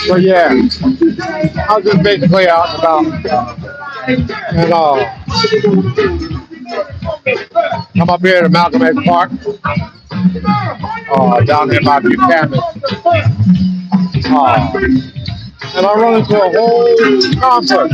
So yeah, I was just basically out and about. And I'm up here at Malcom X Park, down there by Buchanan. Uh, and I run into a whole concert.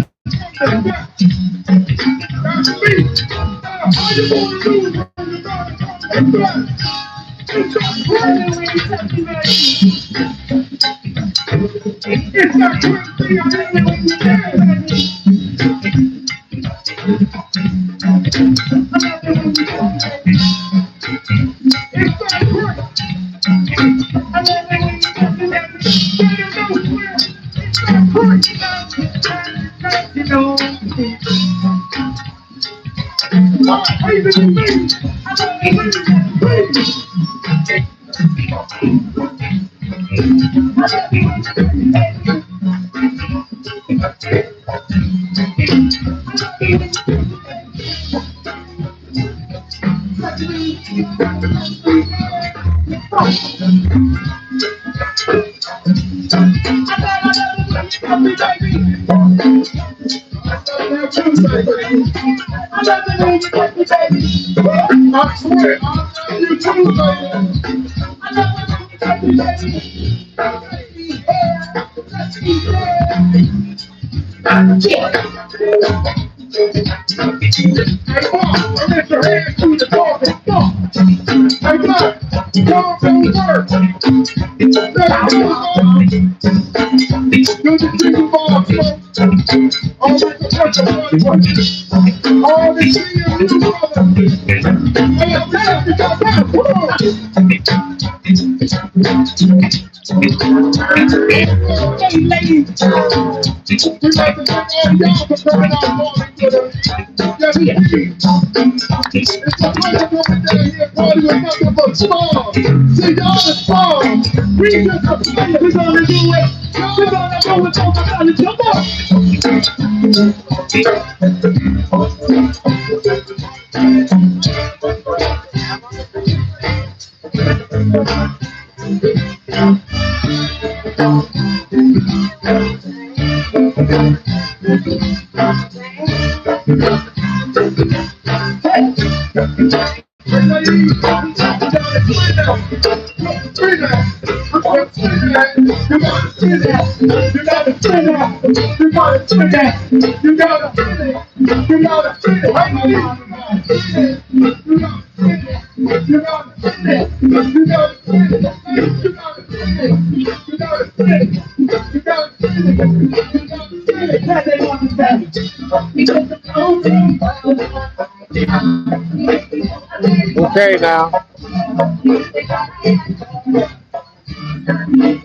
Okay now.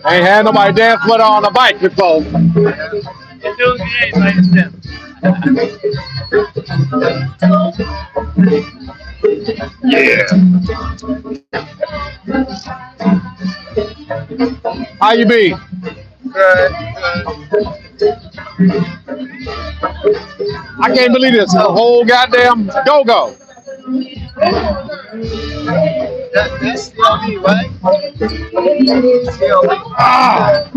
I ain't had nobody dance with her on a bike before. You're doing great, ladies and Yeah. How you be? Good. I can't believe this. The whole goddamn go-go. That's CLB, right? CLB. Ah.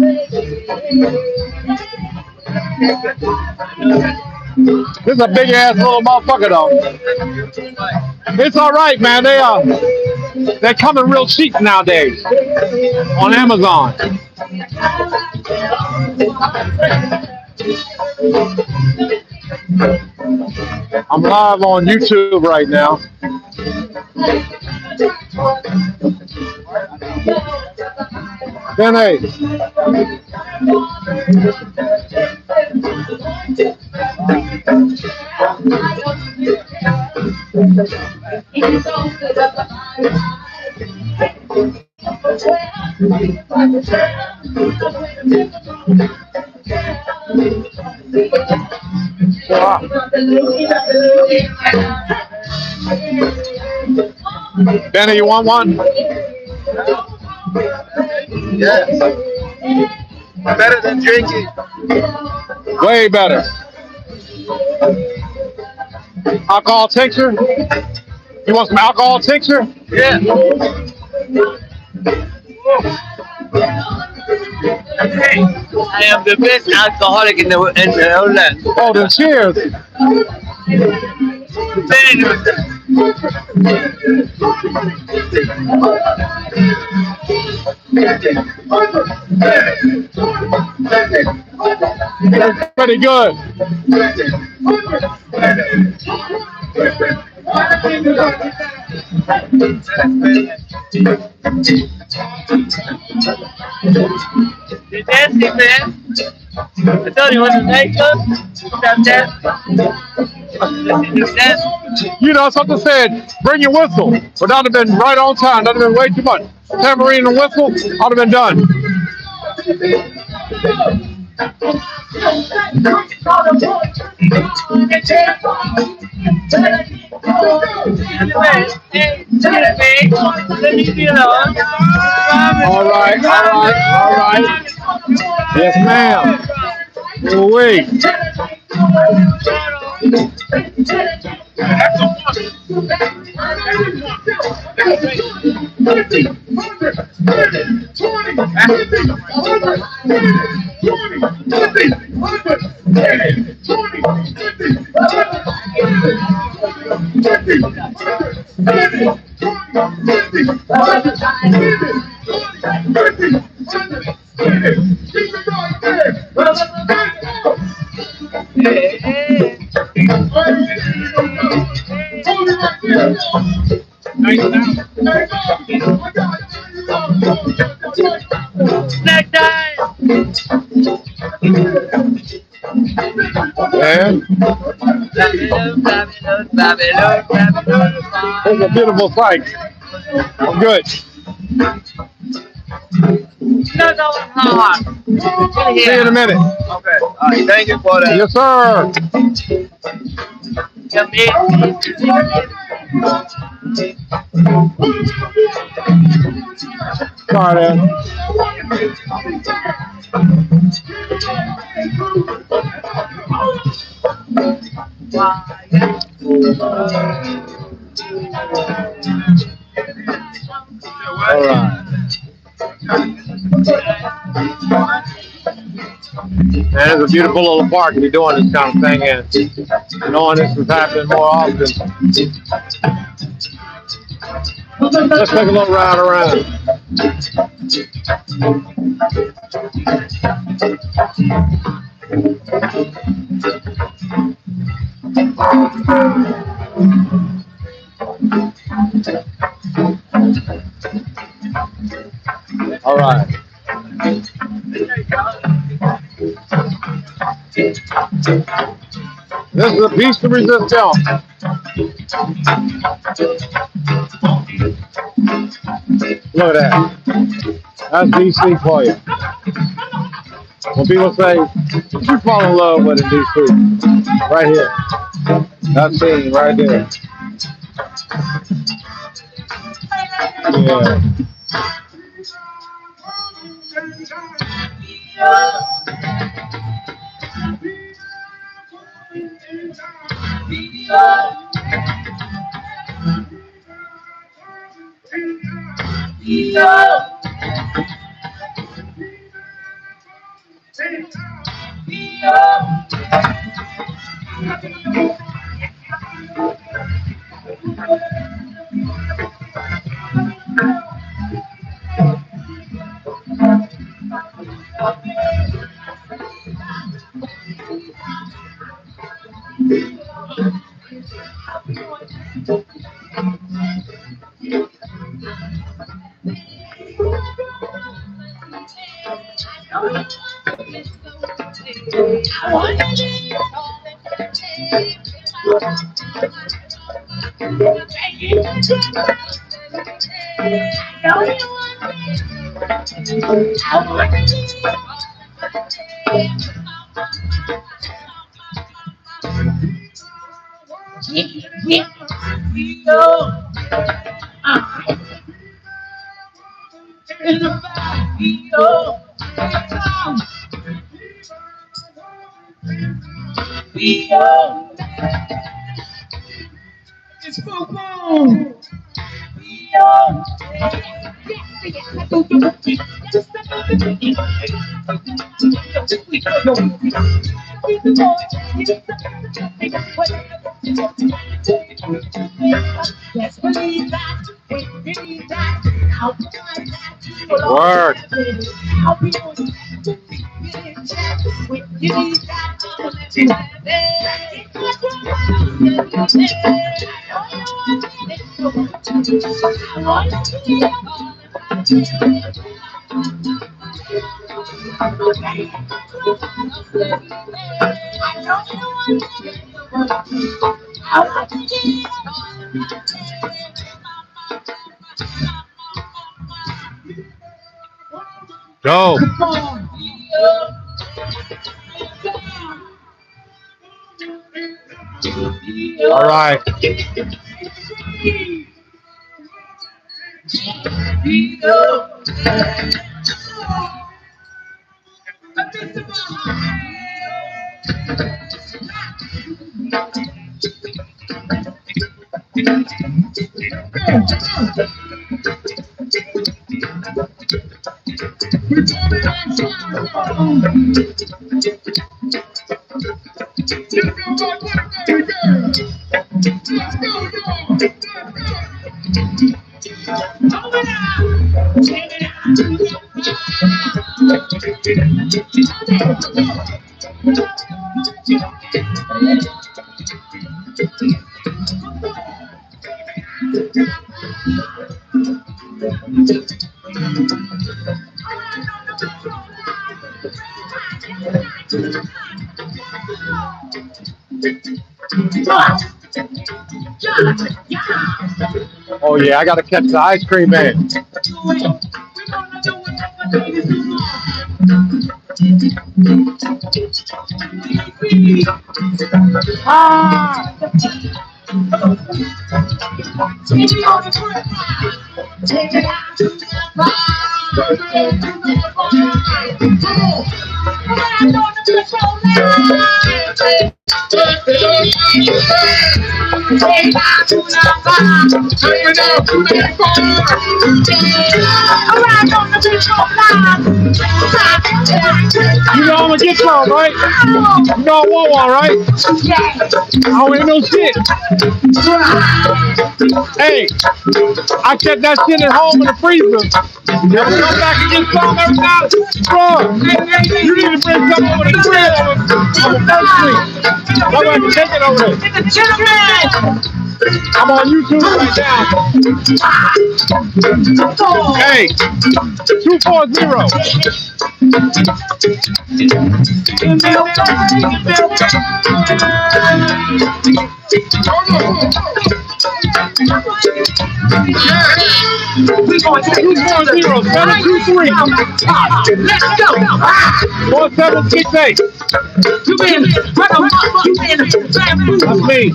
This is a big ass little motherfucker though. It's all right, man. They're coming real cheap nowadays on Amazon. I'm live on YouTube right now. Then Benny, you want one? Yes. Better than drinking. Way better. Alcohol tincture? You want some alcohol tincture? Yeah. I am the best alcoholic in the whole land. Oh, then cheers. Very good. That's pretty good. You dancing, man? I told you what to make up. Stop dancing. You know, something said, bring your whistle. But that would have been right on time. That would have been way too much. Tambourine and whistle, I'd have been done. All right, all right. Yes, ma'am. Wait. Snack time! Yeah. It's a beautiful sight. I'm good. No, no, hard. See you in a minute. Okay. All right. Thank you for that. Yes, sir. Sorry, man. All right. Man, it's a beautiful little park to be doing this kind of thing, and knowing this is happening more often. Let's take a little ride around. All right. This is a piece to resist y'all. Look at that. That's DC for you. When people say, did you fall in love with a DC? Right here. That scene right there. Yeah. It's football. Work. Go. All right. Oh yeah, I gotta catch the ice cream man. You know I'm gonna get some, right? You know I want one, right? I don't ain't no shit. Hey, I kept that shit at home in the freezer. If I come back and get some every now and then, bro, you need to bring some over the grill on the first street. That way I can take it over there. I'm on YouTube right now. Hey, 240. We going to 240, 723. Let's go. 4768. That's me.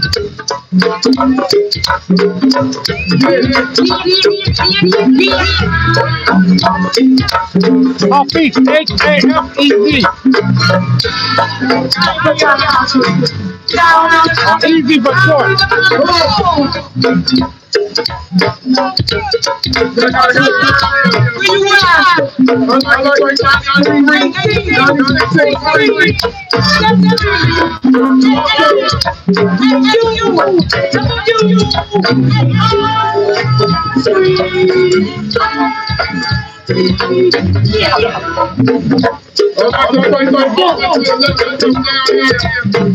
Hafez, H-A-F-E-Z. Easy but short.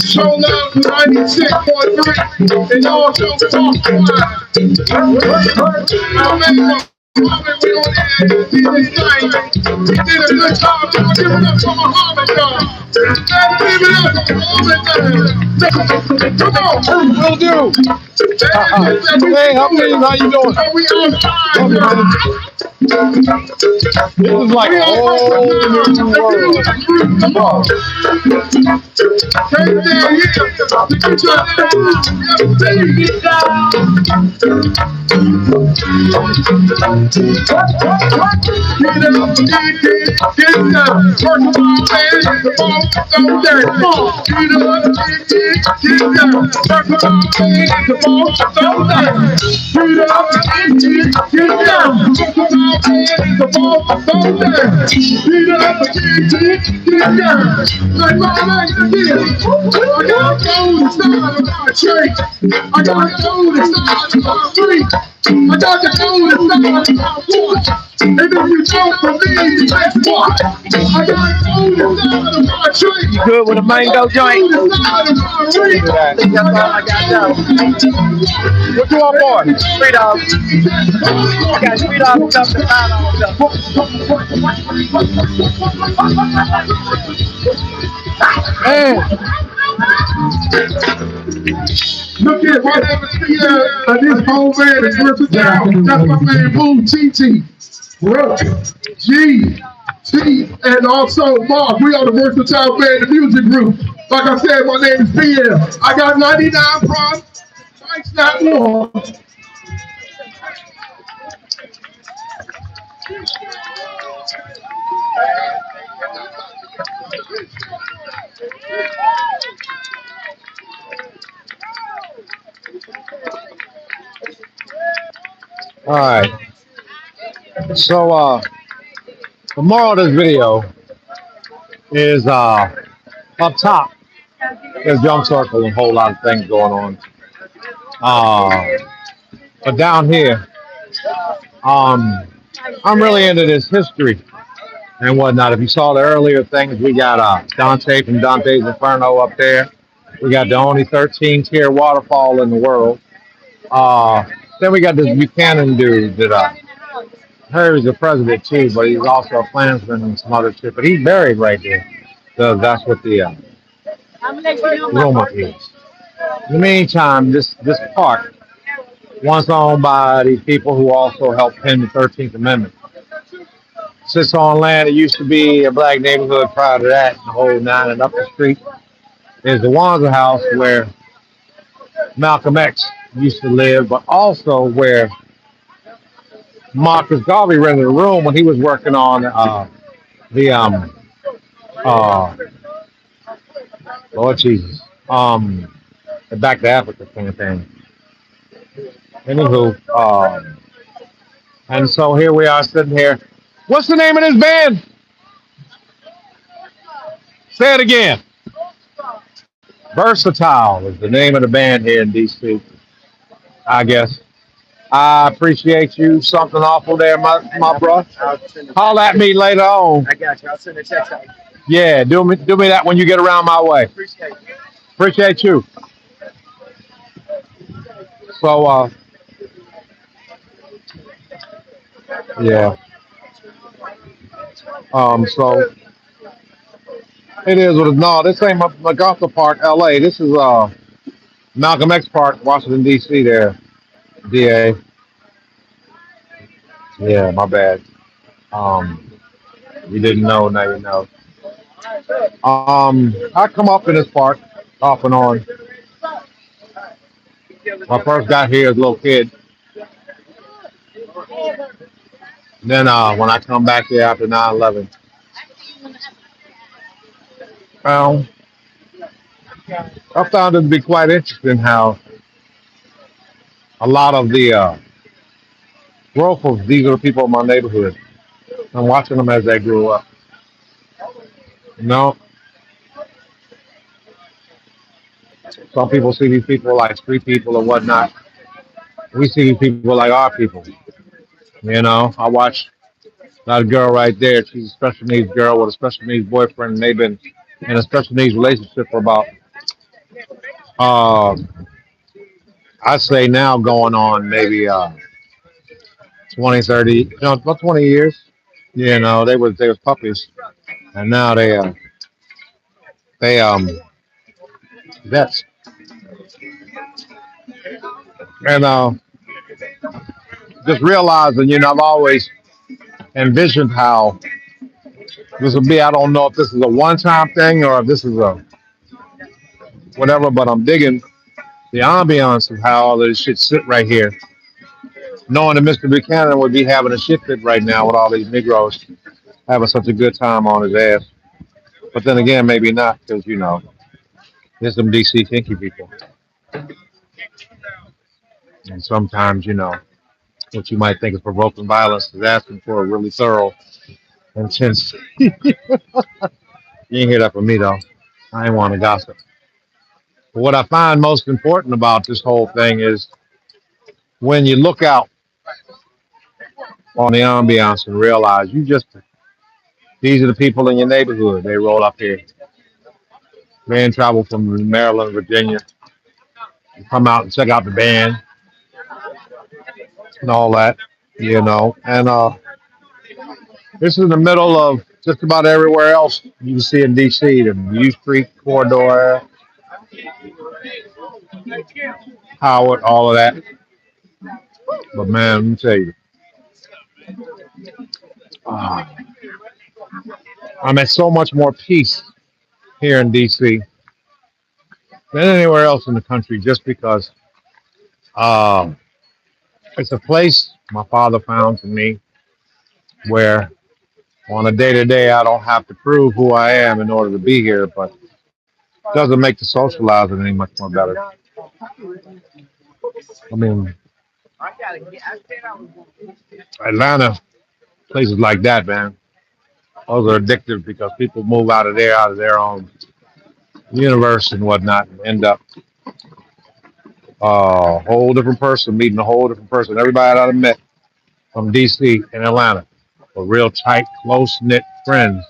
Show love 96.3 and also talk we did a good job of giving up for Muhammad, y'all. Give it up for Muhammad. Come on. Will do. Hey, how you doing? We on fire. This is like a whole new world. Come on. Came down here to get your get down. Get up, get down. First of all, man, the ball so dirty. Get up, get down. First of all, man, the ball so dirty. Get up, get down. First of all, man, the ball so dirty. Get up, get down. Like my legs again. I got gold inside of my tree. I got gold inside of my tree. I got the gold inside of my watch. And if you don't believe, guess what? I got gold inside of my tree. You good with a mango joint? Gold inside of my tree. That's all I got now. What you want more? $3. I got $3 stuff to Look at what happened here. This whole man is versatile. That's my man, Boom TT. Bro, G, T, and also Mark. We are the Versatile Band, the music group. Like I said, my name is BL. I got 99 problems. Mike's not one. All right. So the moral of this video is up top there's Young Circle and a whole lot of things going on. But down here, I'm really into this history and whatnot. If you saw the earlier things, we got Dante from Dante's Inferno up there. We got the only 13-tier waterfall in the world. Then we got this Buchanan dude that I heard he's the president too, but he's also a Klansman and some other shit. But he's buried right there. So that's what the rumor is. In the meantime, this park once owned by these people who also helped pen the 13th Amendment. Sits on land that used to be a black neighborhood prior to that, the whole nine, and up the street is the Wanzer House where Malcom X used to live, but also where Marcus Garvey rented a room when he was working on Lord Jesus, the Back to Africa campaign. Anywho, and so here we are sitting here. What's the name of this band? Say it again. Versatile is the name of the band here in DC, I guess. I appreciate you. Something awful there, my bro. Call at me later on. I got you. I'll send a text out. Yeah, do me that when you get around my way. Appreciate you. So, yeah. So it is what it is. No, this ain't MacArthur Park, LA. This is Malcolm X Park, Washington D.C. There, DA. Yeah, my bad. You didn't know, now you know. I come up in this park off and on. When I first got here as a little kid. Then when I come back here after 9/11, I found it to be quite interesting how a lot of the growth of these are the people in my neighborhood. I'm watching them as they grew up. You know, some people see these people like street people or whatnot. We see these people like our people. You know, I watched that girl right there. She's a special needs girl with a special needs boyfriend, and they've been in a special needs relationship for about, I'd say now going on maybe 20, 30, about 20 years. You know, they was puppies, and now they vets. And just realizing, you know, I've always envisioned how This will be, I don't know if this is a one-time thing or if this is a whatever, but I'm digging the ambiance of how all this shit sit right here. Knowing that Mr. Buchanan would be having a shit fit right now with all these Negroes having such a good time on his ass. But then again, maybe not, because, there's some DC kinky people. And sometimes, what you might think is provoking violence is asking for a really thorough, intense. You ain't hear that from me, though. I ain't want to gossip. But what I find most important about this whole thing is when you look out on the ambiance and realize these are the people in your neighborhood. They roll up here. Man travel from Maryland, Virginia, come out and check out the band and all that, And this is in the middle of just about everywhere else you can see in D.C. The U Street corridor, Howard, all of that. But man, let me tell you, uh, I'm at so much more peace here in D.C. than anywhere else in the country, just because uh, it's a place my father found for me where on a day to day I don't have to prove who I am in order to be here, but it doesn't make the socializing any much more better. I mean, Atlanta, places like that, man, those are addictive because people move out of their own universe and whatnot, and end up a whole different person, meeting a whole different person. Everybody that I met from DC and Atlanta were real tight, close knit friends.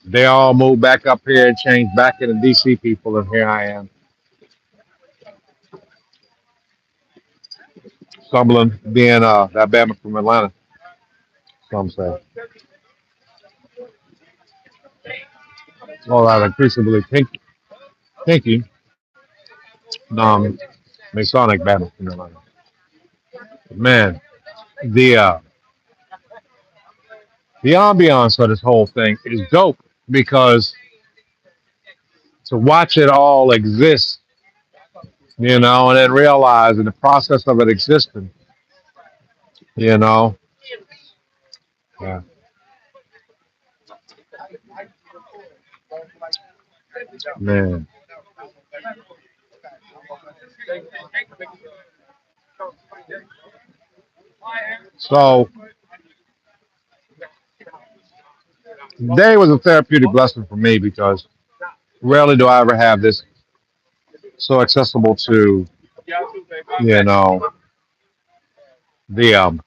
They all moved back up here and changed back into DC people, and here I am, stumbling, being that Bama from Atlanta. Some say. All right, increasingly pinky, non Masonic Bama from Atlanta. But man, the uh, the ambiance of this whole thing is dope because to watch it all exist, and then realize in the process of it existing, you know, yeah, man. So today was a therapeutic lesson for me because rarely do I ever have this so accessible to, you know, the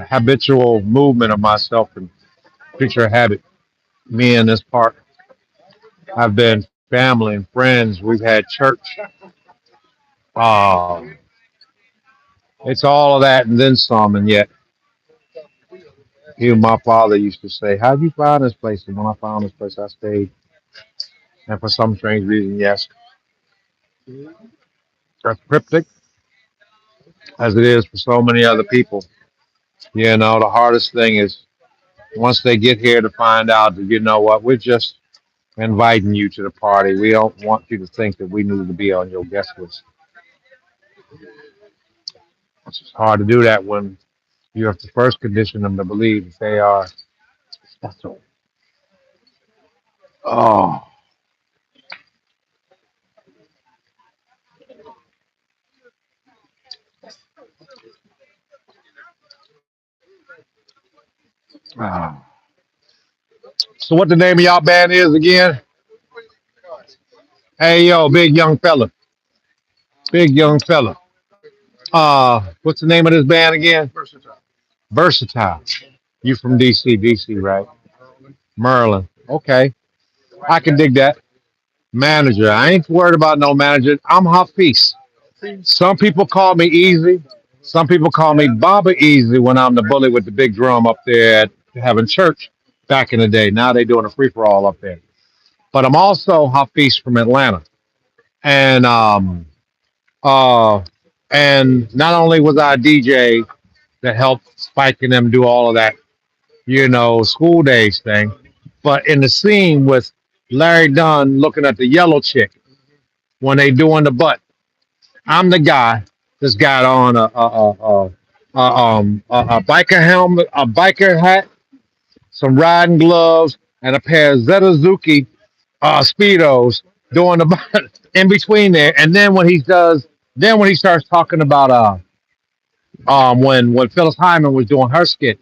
habitual movement of myself and creature habit. Me in this park have been family and friends. We've had church. Um, it's all of that and then some. And yet, even my father used to say, "How'd you find this place?" And when I found this place, I stayed. And for some strange reason, yes, as cryptic as it is for so many other people, the hardest thing is once they get here to find out that, what, we're just inviting you to the party. We don't want you to think that we need to be on your guest list. It's just hard to do that when you have to first condition them to believe that they are special. Oh, ah. So what the name of y'all band is again? Hey yo, big young fella. Big young fella. What's the name of this band again? Versatile. You from DC, right? Maryland. Okay. I can dig that. Manager. I ain't worried about no manager. I'm Hafiz. Some people call me Easy. Some people call me Baba Easy when I'm the bully with the big drum up there at having church back in the day. Now they doing a free for all up there. But I'm also Hafiz from Atlanta. And uh and not only was I a DJ that helped Spike and them do all of that, school days thing. But in the scene with Larry Dunn looking at the yellow chick when they doing the butt, I'm the guy that's got on a biker helmet, a biker hat, some riding gloves, and a pair of Zetazuki speedos doing the butt in between there. And then when he starts talking about when Phyllis Hyman was doing her skit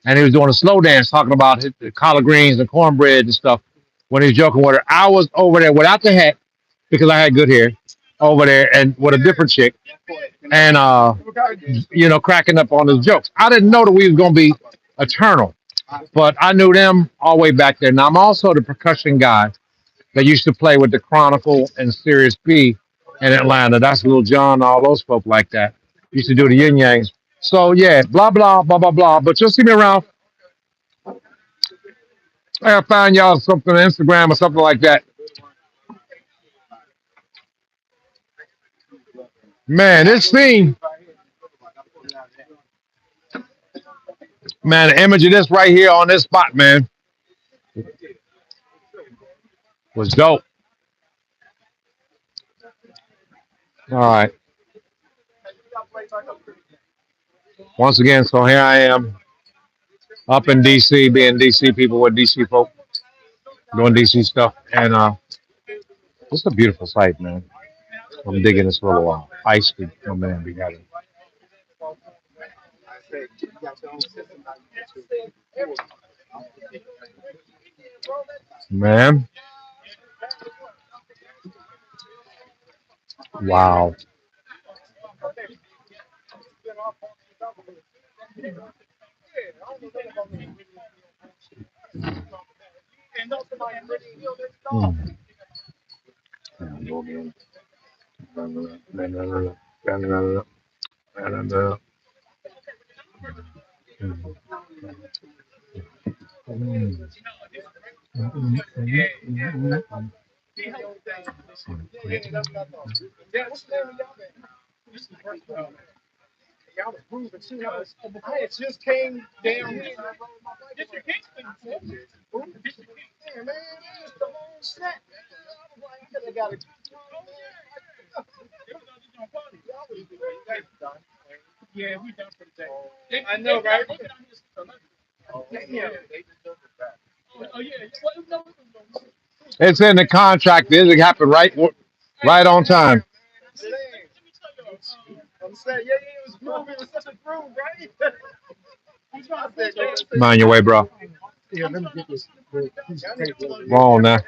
and he was doing a slow dance talking about the collard greens and cornbread and stuff when he was joking with her. I was over there without the hat because I had good hair over there and with a different chick and cracking up on his jokes. I didn't know that we was gonna be eternal, but I knew them all the way back there. Now I'm also the percussion guy that used to play with the Chronicle and Sirius B in Atlanta. That's Lil Jon, all those folk like that. Used to do the yin yangs. So yeah, blah blah blah blah blah. But you'll see me around. I'll find y'all something on Instagram or something like that. Man, this scene, man, the image of this right here on this spot, man, was dope. All right. Once again, so here I am up in DC, being DC people with DC folk, doing DC stuff. And it's a beautiful sight, man. I'm digging this little ice cream. Oh, man, we got it. Man, wow. Mm. It's in the contract. It happened right on time. Mind your way, bro. Come on now.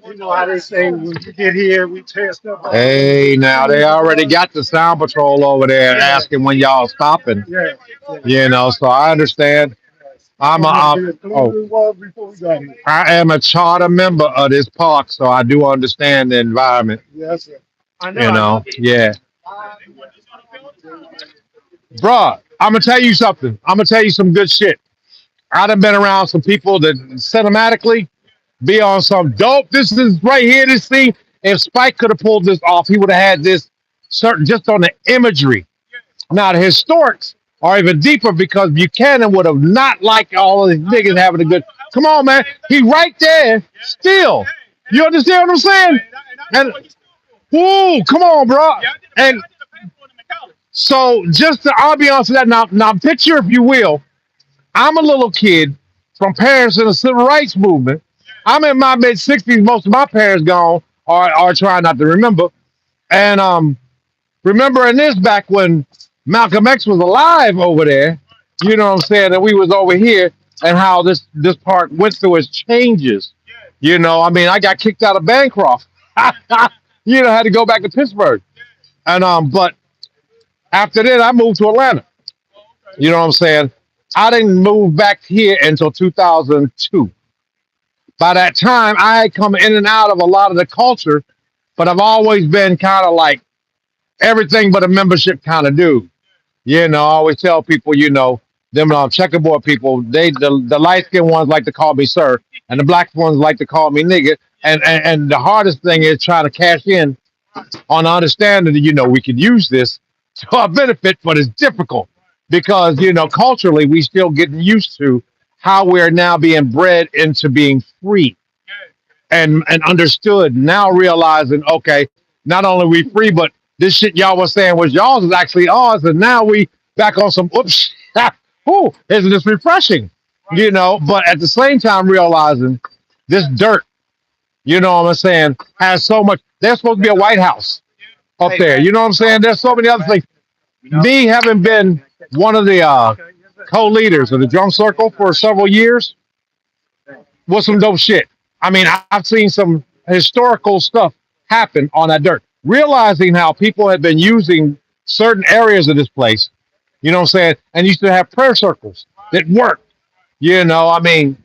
You know how they say when you get here, we tear stuff up. Hey, now they already got the sound patrol over there asking when y'all stopping. Yeah. So I understand. Oh, Before we got here. I am a charter member of this park, so I do understand the environment. Yes, sir. Yeah, bruh. I'm gonna tell you something. I'm gonna tell you some good shit. I done been around some people that cinematically be on some dope. This is right here. This scene. If Spike could have pulled this off, he would have had this certain just on the imagery. Now the historics are even deeper because Buchanan would have not liked all of these niggas having a good. Come on, man. He right there still. You understand what I'm saying? And whoo, come on, bro. And so just the ambiance of that. Now picture, if you will, I'm a little kid from parents in the civil rights movement. I'm in my mid 60s. Most of my parents gone or trying not to remember. And remembering this back when Malcolm X was alive over there, you know what I'm saying, and we was over here and how this park went through its changes. I mean, I got kicked out of Bancroft. Had to go back to Pittsburgh. And but after that I moved to Atlanta. You know what I'm saying? I didn't move back here until 2002. By that time, I had come in and out of a lot of the culture, but I've always been kind of like everything but a membership kind of dude. I always tell people, them checkerboard people, the light skinned ones like to call me sir, and the black ones like to call me nigga. And the hardest thing is trying to cash in on the understanding that we could use this to our benefit, but it's difficult. because culturally we still getting used to how we're now being bred into being free and understood. Now realizing, okay, not only we free, but this shit y'all was saying was y'all's is actually ours, and now we back on some oops. Ooh, isn't this refreshing? But at the same time realizing this dirt, what I'm saying, has so much. There's supposed to be a White House up there. You know what I'm saying? There's so many other things. Me having been one of the co-leaders of the drum circle for several years was some dope shit. I mean, I've seen some historical stuff happen on that dirt. Realizing how people had been using certain areas of this place, you know what I'm saying, and used to have prayer circles that worked. I mean,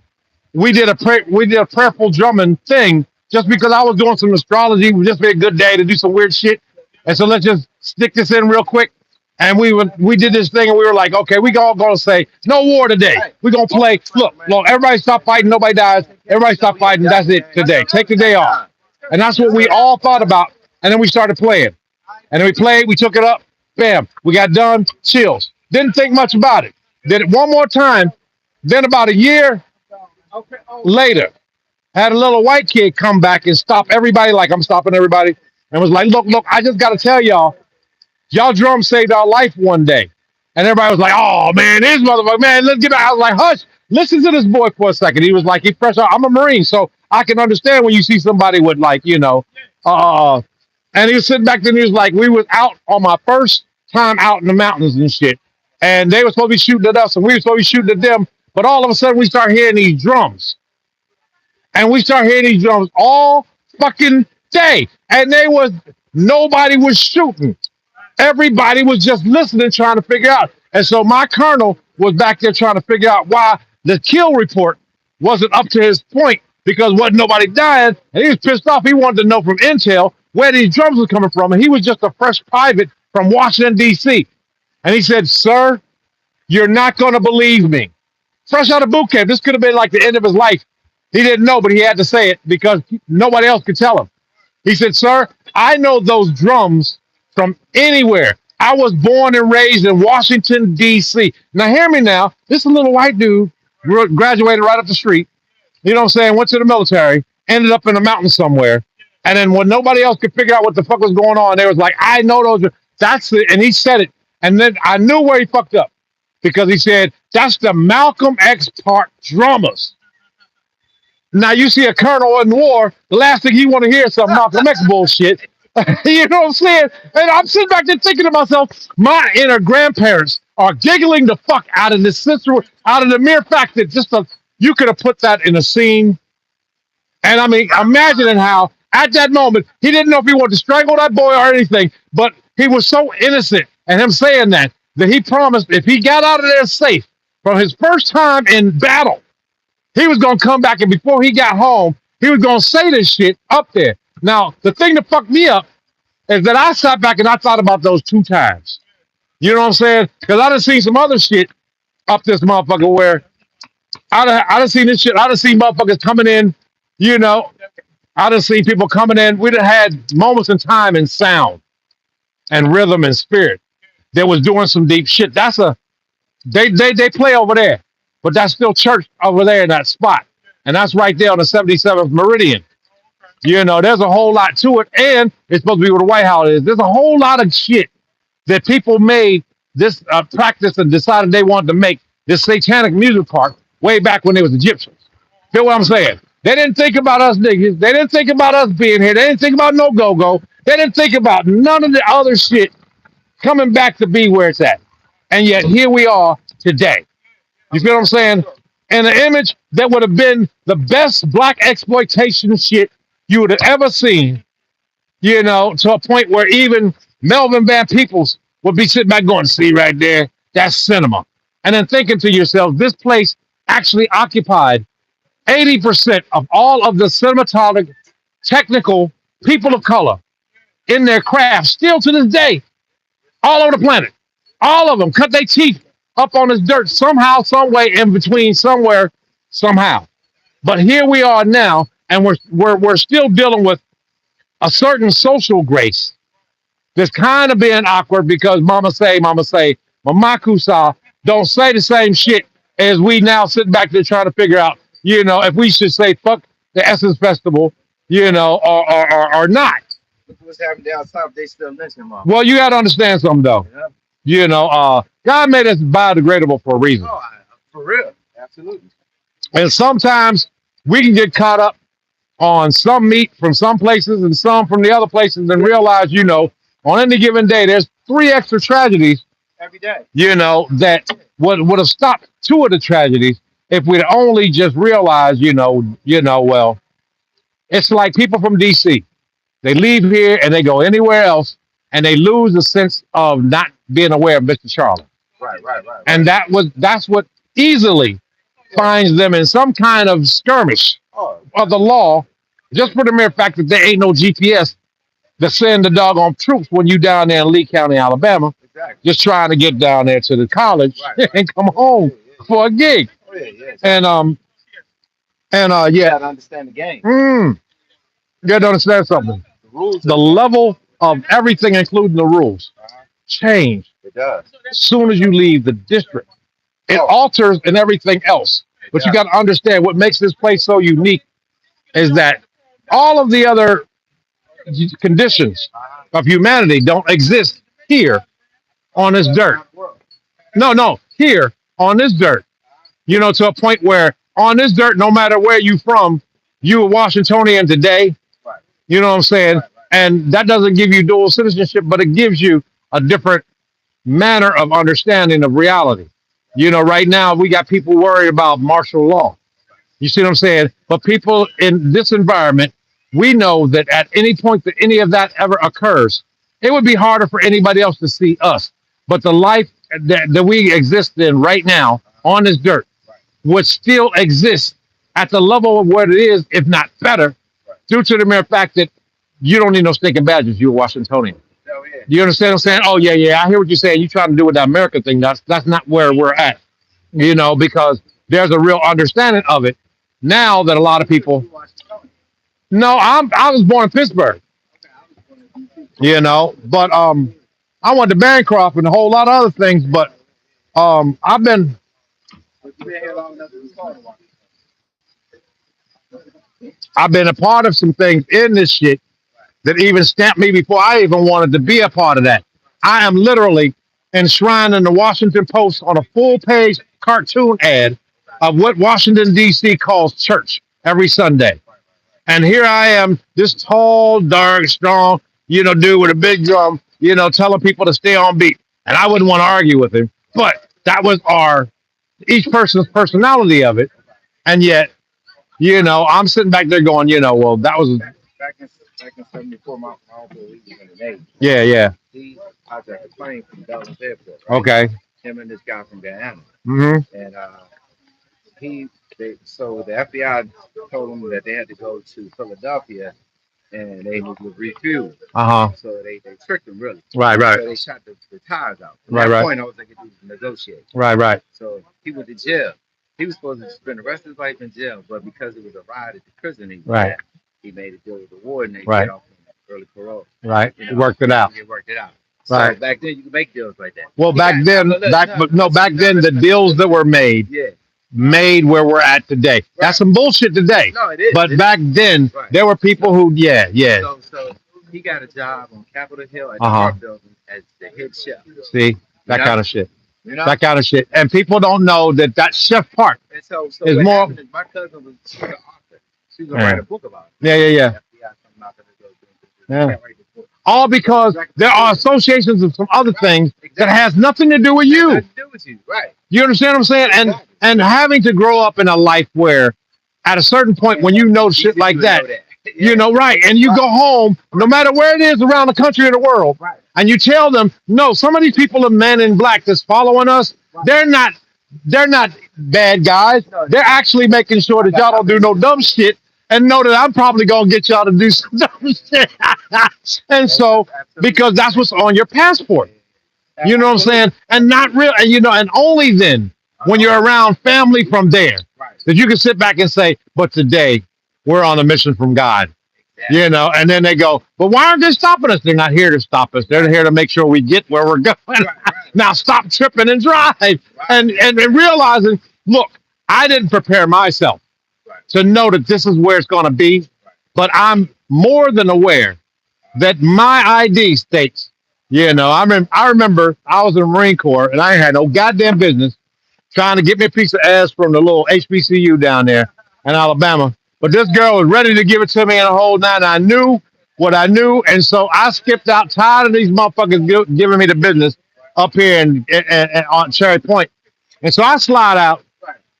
we did a prayerful drumming thing just because I was doing some astrology. It would just be a good day to do some weird shit, and so let's just stick this in real quick. And we did this thing, and we were like, okay, we all gonna say no war today. We're gonna play. Look, everybody stop fighting. Nobody dies. Everybody stop fighting. That's it today. Take the day off. And that's what we all thought about. And then we started playing. And then we played. We took it up. Bam. We got done. Chills. Didn't think much about it. Did it one more time. Then about a year later, had a little white kid come back and stop everybody like I'm stopping everybody. And was like, look, I just got to tell y'all drums saved our life one day. And everybody was like, oh, man, this motherfucker, man, let's get back. I was like, hush, listen to this boy for a second. He was like, he's fresh out. I'm a Marine, so I can understand when you see somebody with and he was sitting back there and he was like, we was out on my first time out in the mountains and shit. And they were supposed to be shooting at us and we were supposed to be shooting at them. But all of a sudden we start hearing these drums. And we start hearing these drums all fucking day. And nobody was shooting. Everybody was just listening, trying to figure out. And so my colonel was back there trying to figure out why the kill report wasn't up to his point because wasn't nobody dying. And he was pissed off. He wanted to know from intel where these drums were coming from. And he was just a fresh private from Washington, D.C. And he said, sir, you're not going to believe me. Fresh out of boot camp. This could have been like the end of his life. He didn't know, but he had to say it because nobody else could tell him. He said, sir, I know those drums from anywhere. I was born and raised in Washington, D.C. Now, hear me now. This is a little white dude, graduated right up the street. You know what I'm saying? Went to the military, ended up in the mountains somewhere. And then when nobody else could figure out what the fuck was going on, they was like, I know those. That's it. And he said it. And then I knew where he fucked up because he said, that's the Malcom X part drummers. Now, you see a colonel in war, the last thing he want to hear is some Malcolm X bullshit. You know what I'm saying? And I'm sitting back there thinking to myself, my inner grandparents are giggling the fuck out of this sister, out of the mere fact that you could have put that in a scene. And I mean, imagining how at that moment, he didn't know if he wanted to strangle that boy or anything, but he was so innocent. And him saying that he promised if he got out of there safe from his first time in battle, he was going to come back. And before he got home, he was going to say this shit up there. Now, the thing that fucked me up is that I sat back and I thought about those 2 times. You know what I'm saying? Because I done seen some other shit up this motherfucker where I done seen this shit. I done seen motherfuckers coming in, I done seen people coming in. We done had moments in time and sound and rhythm and spirit that was doing some deep shit. They play over there, but that's still church over there in that spot. And that's right there on the 77th Meridian. There's a whole lot to it, and it's supposed to be where the White House is. There's a whole lot of shit that people made this practice and decided they wanted to make this satanic music park way back when they was Egyptians. Feel what I'm saying? They didn't think about us niggas. They didn't think about us being here. They didn't think about no go-go. They didn't think about none of the other shit coming back to be where it's at. And yet here we are today. You feel what I'm saying? And the image that would have been the best black exploitation shit you would have ever seen, to a point where even Melvin Van Peebles would be sitting back going, see right there, that's cinema. And then thinking to yourself, this place actually occupied 80% of all of the cinematographic, technical people of color in their craft, still to this day, all over the planet. All of them cut their teeth up on this dirt somehow, some way, in between, somewhere, somehow. But here we are now, and we're still dealing with a certain social grace that's kind of being awkward because mama say, Mamakusa don't say the same shit as we now sitting back there trying to figure out, if we should say fuck the Essence Festival, or not. Look what's happening down south. They still lynching, mom. Well, you got to understand something though. God made us biodegradable for a reason. Oh, for real. Absolutely. And sometimes we can get caught up on some meat from some places and some from the other places and realize, on any given day, there's 3 extra tragedies, Every day. that would have stopped 2 of the tragedies if we'd only just realized, well, it's like people from DC. They leave here and they go anywhere else and they lose a sense of not being aware of Mr. Charlotte. Right. And that's what easily finds them in some kind of skirmish of the law, just for the mere fact that there ain't no GPS to send the doggone troops when you down there in Lee County, Alabama, Exactly. just trying to get down there to the college and come home for a gig. Oh, yeah. And You gotta understand the game. you gotta understand something. The rules. The level of everything, including the rules, change It does. as soon as you leave the district. It alters and everything else. But you got to understand what makes this place so unique is that all of the other conditions of humanity don't exist here on this dirt. No, here on this dirt. To a point where on this dirt, no matter where you from, you a Washingtonian today. Right. You know what I'm saying? And that doesn't give you dual citizenship, but it gives you a different manner of understanding of reality. Right now we got people worried about martial law. You see what I'm saying? But people in this environment, we know that at any point that any of that ever occurs, it would be harder for anybody else to see us. But the life that we exist in right now on this dirt would still exist at the level of what it is, if not better, due to the mere fact that you don't need no stinking badges. You're a Washingtonian. Oh, yeah. Do you understand what I'm saying? Oh, yeah. I hear what you're saying. You're trying to do with that America thing. That's not where we're at, because there's a real understanding of it now that a lot of people. No, I was born in Pittsburgh, but I went to Bancroft and a whole lot of other things. But I've been a part of some things in this shit that even stamped me before I even wanted to be a part of that. I am literally enshrined in the Washington Post on a full-page cartoon ad of what Washington, D.C. calls church every Sunday. And here I am, this tall, dark, strong, dude with a big drum, telling people to stay on beat. And I wouldn't want to argue with him, but that was each person's personality of it. And yet, I'm sitting back there going, well, that was... Back in 74, my uncle, he was in the Navy. Yeah. He hijacked a plane from Dallas Airport. Right? Okay. Him and this guy from Guyana. Mm-hmm. And so the FBI told them that they had to go to Philadelphia and they would refuel. So they tricked them, really. Right. So they shot the tires out. At that point, all they could do was negotiate. Right. So he went to jail. He was supposed to spend the rest of his life in jail, but because it was a riot at the prison, he made a deal with the warden and they got off on early parole. Right. He worked it out. So back then you could make deals like that. Well, back then the deals that were made where we're at today. That's some bullshit today. No, it is. But back then there were people who So he got a job on Capitol Hill at the art building as the head chef. See, that kind of shit. That kind of shit. And people don't know that chef part is more. My cousin was an author. She was going to write a book about it. Yeah. All because there are associations of some other things that has nothing to do with you. Nothing to do with you, right? You understand what I'm saying? And having to grow up in a life where at a certain point when you know shit like that, right, and you go home, no matter where it is around the country or the world, and you tell them, no, some of these people are men in black that's following us, they're not bad guys. They're actually making sure that y'all don't do no dumb shit. And know that I'm probably gonna get y'all to do some dumb shit. And so, because that's what's on your passport. You know what I'm saying? And not real, and only then, when you're around family from there, that you can sit back and say, but today, we're on a mission from God. And then they go, but why aren't they stopping us? They're not here to stop us. They're here to make sure we get where we're going. Now stop tripping and drive. And realizing, look, I didn't prepare myself to know that this is where it's going to be, but I'm more than aware that my ID states, I remember I was in the Marine Corps and I had no goddamn business trying to get me a piece of ass from the little HBCU down there in Alabama. But this girl was ready to give it to me in a whole nine. I knew what I knew. And so I skipped out, tired of these motherfuckers giving me the business up here on Cherry Point. And so I slide out.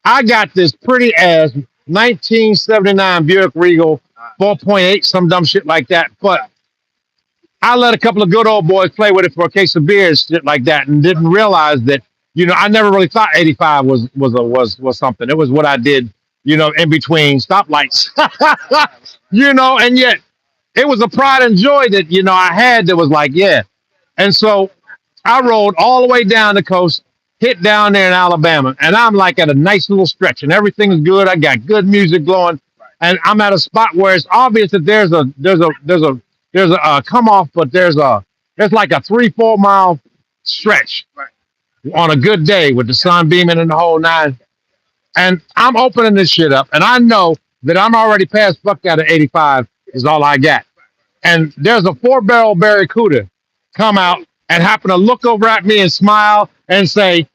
I got this pretty ass 1979 Buick Regal 4.8, some dumb shit like that. But I let a couple of good old boys play with it for a case of beer and shit like that, and didn't realize that, I never really thought 85 was something. It was what I did, in between stoplights, and yet it was a pride and joy that, I had that was like, yeah. And so I rode all the way down the coast, hit down there in Alabama, and I'm like at a nice little stretch and everything is good. I got good music going, and I'm at a spot where it's obvious that there's a come off, but there's like a 3-4 mile stretch on a good day with the sun beaming in the whole nine. And I'm opening this shit up, and I know that I'm already past fuck out of 85 is all I got. And there's a 4-barrel Barracuda come out and happen to look over at me and smile and say,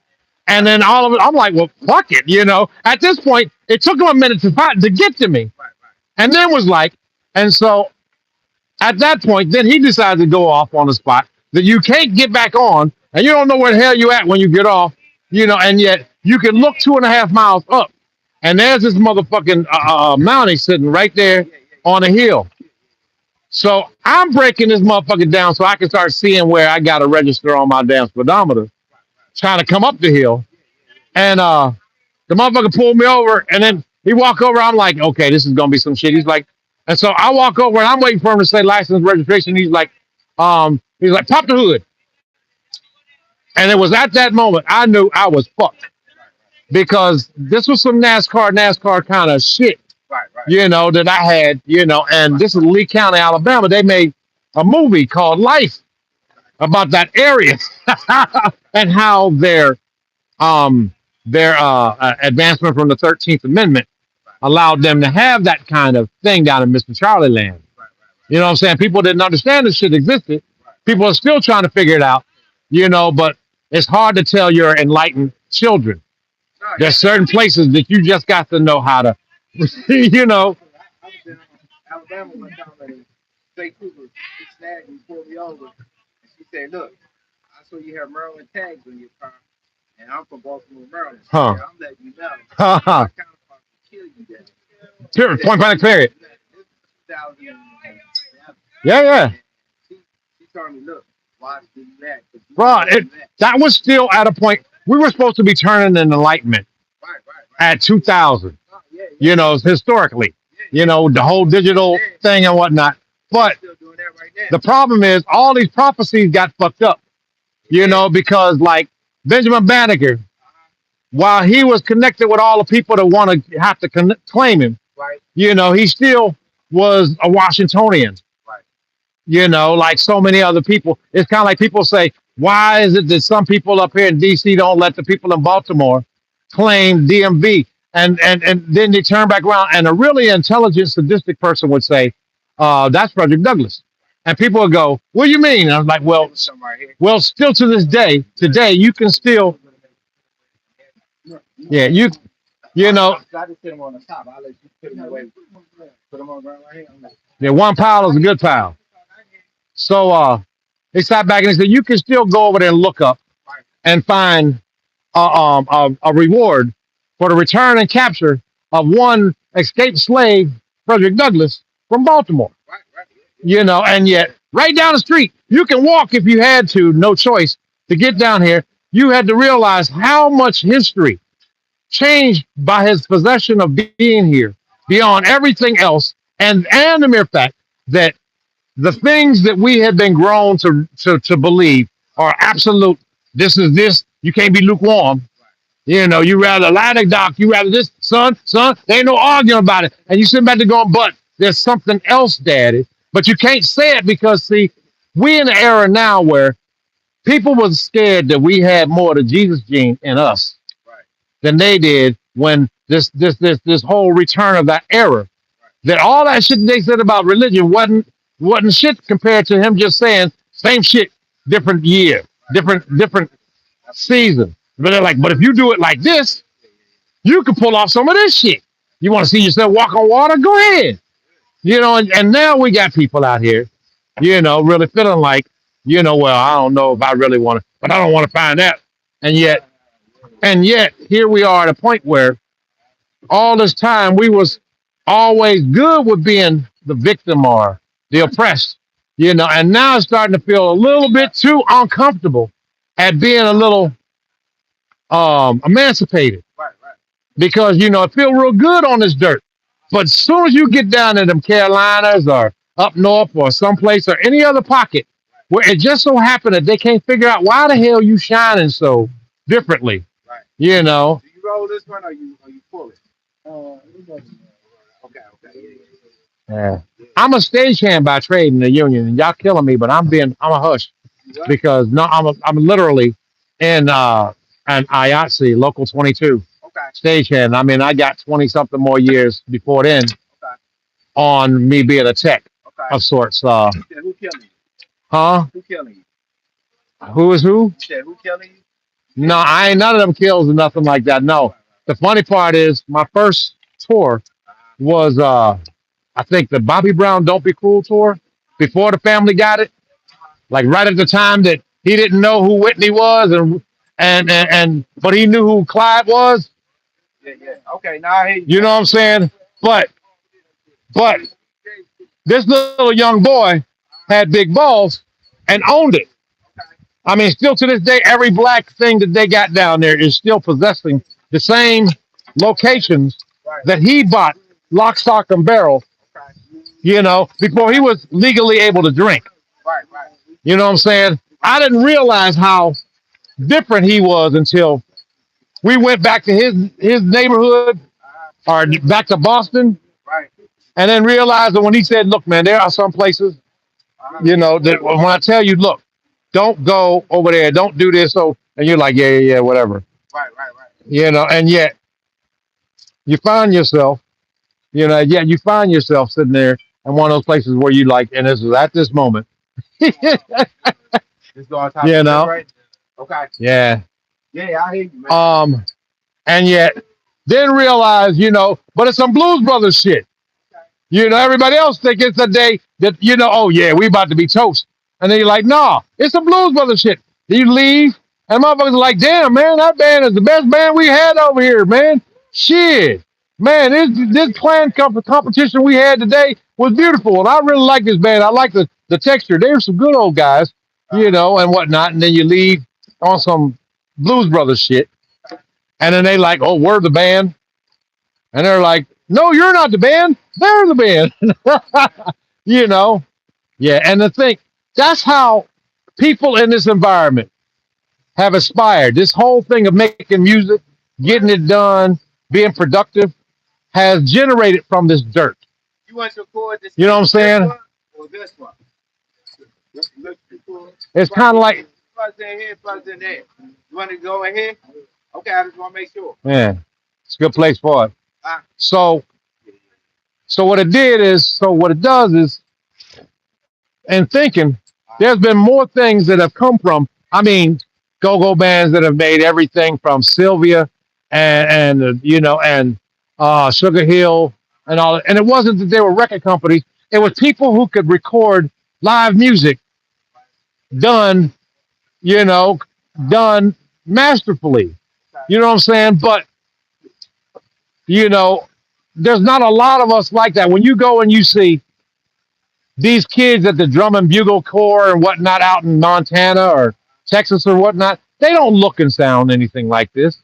and then all of it, I'm like, well, fuck it, At this point, it took him a minute to get to me. And then was like, and so at that point, then he decided to go off on the spot that you can't get back on, and you don't know where the hell you at when you get off, and yet you can look 2.5 miles up, and there's this motherfucking Mountie sitting right there on a hill. So I'm breaking this motherfucker down so I can start seeing where I got to register on my damn speedometer, trying to come up the hill. And the motherfucker pulled me over, and then he walked over. I'm like, okay, this is going to be some shit. He's like, and so I walk over, and I'm waiting for him to say license, registration. He's like, pop the hood. And it was at that moment I knew I was fucked, because this was some NASCAR kind of shit, that I had, and this is Lee County, Alabama. They made a movie called Life about that area and how their advancement from the 13th Amendment allowed them to have that kind of thing down in Mr. Charlie Land. You know what I'm saying? People didn't understand this shit existed. People are still trying to figure it out, but it's hard to tell your enlightened children. There's certain places that you just got to know how to, I was in Alabama one time, and State Trooper snagged me, pulled me over, and she said, look, I saw you have Maryland tags on your car, and I'm from Baltimore, Maryland. So I'm letting you know. I kind of kill you there. Sure, point blank period. Yeah. She told me, look, watch the that. Bro, that was still at a point. We were supposed to be turning an enlightenment at 2000, historically, the whole digital thing and whatnot. But the problem is all these prophecies got fucked up, because like Benjamin Banneker, while he was connected with all the people that want to have to claim him, he still was a Washingtonian, like so many other people. It's kind of like people say, why is it that some people up here in DC don't let the people in Baltimore claim DMV? And then they turn back around, and a really intelligent, sadistic person would say, that's Frederick Douglass. And people would go, what do you mean? And I was like, well, still to this day, today, you can still, I just put them on the top. I'll let you put them away. Put them on the ground right here. Yeah, one pile is a good pile. So they sat back and they said, you can still go over there and look up and find a reward for the return and capture of one escaped slave, Frederick Douglass, from Baltimore. And yet right down the street, you can walk if you had to, no choice, to get down here. You had to realize how much history changed by his possession of being here beyond everything else. And the mere fact that the things that we have been grown to believe are absolute. This is this. You can't be lukewarm. You rather Atlantic doc, you rather this, son, there ain't no arguing about it. And you sit back there going, but there's something else, daddy. But you can't say it because, see, we in an era now where People was scared that we had more of the Jesus gene in us Right. than they did when this whole return of that era. That all that shit they said about religion wasn't shit compared to him just saying same shit, different year, different season. But they're like, but if you do it like this, you can pull off some of this shit. You want to see yourself walk on water? Go ahead. And now we got people out here, really feeling like, well, I don't know if I really want to, but I don't want to find out. And yet here we are at a point where all this time we was always good with being the victim or the oppressed, and now it's starting to feel a little bit too uncomfortable at being a little emancipated Right. Right. because it feels real good on this dirt. But as soon as you get down in them Carolinas or up north or someplace or any other pocket where it just so happened that they can't figure out why the hell you shining so differently, Right. Do you roll this one or you pull it? Okay. Yeah. I'm a stagehand by trade in the union, and y'all killing me, but I'm a hush because no, I'm literally in an IATSE local 22 Okay. stagehand. I mean, I got 20 something more years before then Okay. on me being a tech Okay. of sorts. You said who killing you? Huh? Who killing you? Who is who? You said who killing you? No, I ain't none of them kills or nothing like that. No. The funny part is my first tour was I think the Bobby Brown Don't Be Cruel tour before the family got it. Like right at the time that he didn't know who Whitney was and but he knew who Clyde was. Yeah. Okay. Now I hear you. You know what I'm saying? But this little young boy had big balls and owned it. I mean, still to this day, every black thing that they got down there is still possessing the same locations Right. that he bought, lock, stock, and barrel, before he was legally able to drink. Right. You know what I'm saying? I didn't realize how different he was until we went back to his neighborhood or back to Boston, Right. and then realized that when he said, look, man, there are some places, that when I tell you, look, don't go over there, don't do this. So, and you're like, yeah, whatever. Right. And yet you find yourself, sitting there in one of those places where you like, and this is at this moment. This go on top of right? Okay. Yeah. Yeah, I hear you, man. And yet didn't realize, but it's some Blues Brothers shit. Everybody else think it's the day that, oh yeah, we about to be toast. And then you're like, nah, it's some Blues Brothers shit. You leave, and motherfuckers are like, damn, man, that band is the best band we had over here, man. Shit. Man, this planned competition we had today was beautiful. And I really like this band. I like the texture. They were some good old guys, and whatnot. And then you leave on some Blues Brothers shit. And then they like, oh, we're the band. And they're like, no, you're not the band. They're the band. Yeah. And to think, that's how people in this environment have aspired. This whole thing of making music, getting it done, being productive, has generated from this dirt. You want to record this? You know what I'm saying? Or this one? It's kind of like. Plus in here, plus in there. You want to go in here? Okay, I just want to make sure. Yeah, it's a good place for it. So what it does is, in thinking, there's been more things that have come from, go-go bands that have made everything from Sylvia and Sugar Hill and all that. And it wasn't that they were record companies. It was people who could record live music done masterfully. You know what I'm saying? But, there's not a lot of us like that. When you go and you see these kids at the Drum and Bugle Corps and whatnot out in Montana or Texas or whatnot, they don't look and sound anything like this.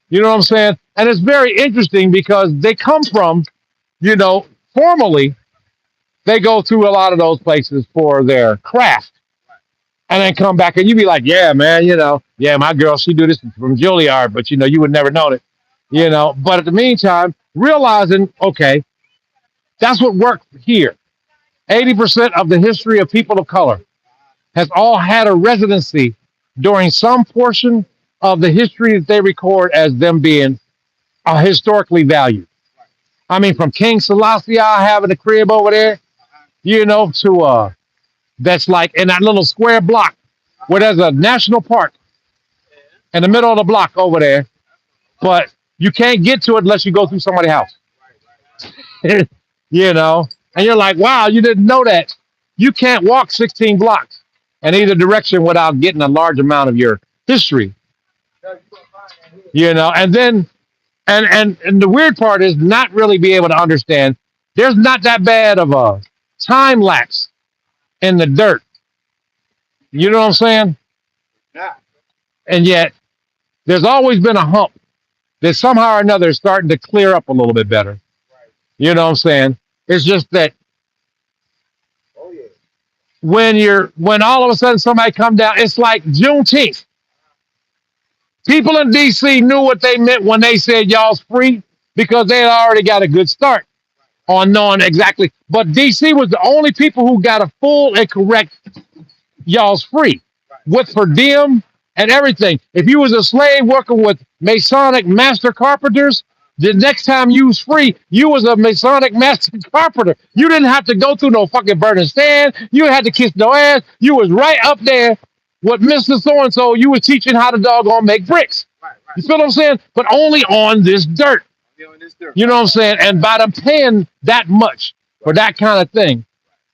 You know what I'm saying? And it's very interesting because they come from, formally, they go through a lot of those places for their craft. And then come back and you be like, yeah, man, my girl, she do this from Juilliard, but you would never know it. But at the meantime, realizing, okay, that's what worked here. 80% of the history of people of color has all had a residency during some portion of the history that they record as them being historically valued. I mean, from King Selassie having a crib over there, to that's like in that little square block where there's a national park in the middle of the block over there, but you can't get to it unless you go through somebody's house. And you're like, wow, you didn't know that. You can't walk 16 blocks in either direction without getting a large amount of your history. And then and the weird part is not really be able to understand. There's not that bad of a time lapse in the dirt. You know what I'm saying? Yeah. And yet there's always been a hump that somehow or another is starting to clear up a little bit better. You know what I'm saying? It's just that Oh yeah. when all of a sudden somebody come down, it's like Juneteenth. People in DC knew what they meant when they said y'all's free because they had already got a good start on knowing exactly. But DC was the only people who got a full and correct y'all's free with per diem and everything. If you was a slave working with Masonic master carpenters, the next time you was free, you was a Masonic master carpenter. You didn't have to go through no fucking burning stand. You had to kiss no ass. You was right up there with Mr. So-and-so. You was teaching how to doggone make bricks. You feel what I'm saying? But only on this dirt. You know what I'm saying? And by them paying that much for that kind of thing,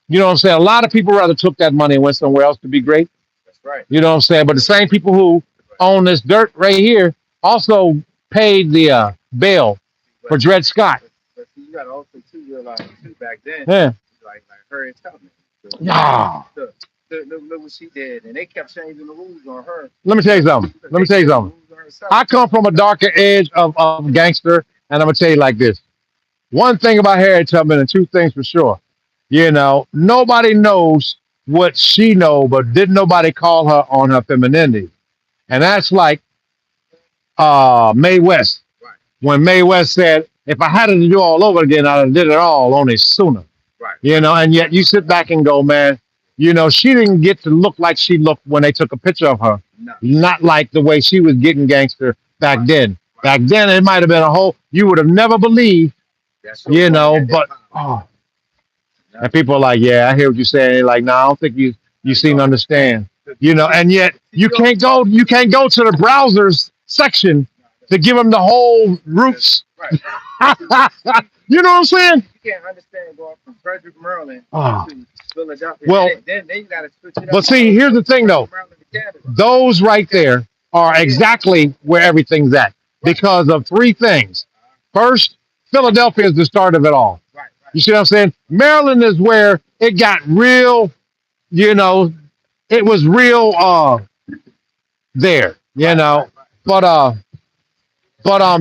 you know what I'm saying? A lot of people rather took that money and went somewhere else to be great. That's right. You know what I'm saying? But the same people who own this dirt right here also paid the bail for Dred Scott. But you got to also too realize too back then. Yeah. Like Harriet Tubman. Yeah. Look what she did, and they kept changing the rules on her. Let me tell you something. I come from a darker edge of gangster, and I'm gonna tell you like this. One thing about Harriet Tubman, and two things for sure. Nobody knows what she know, but didn't nobody call her on her femininity. And that's like Mae West. Right. When Mae West said, if I had it to do all over again, I'd have did it all only sooner. Right. And yet you sit back and go, man, she didn't get to look like she looked when they took a picture of her. No. Not like the way she was getting gangster back then. Back then, it might have been a whole, you would have never believed, but, and people are like, yeah, I hear what you're saying. Like, no, I don't think you seem to understand, and yet you can't go to the browsers section to give them the whole roots. Right. You know what I'm saying? You can't understand going from Frederick, Maryland to Philadelphia. Well, then you got to switch it up. But see, here's the thing, though. Those right there are exactly where everything's at because of three things. First, Philadelphia is the start of it all. Right. You see what I'm saying? Maryland is where it got real, it was real there, But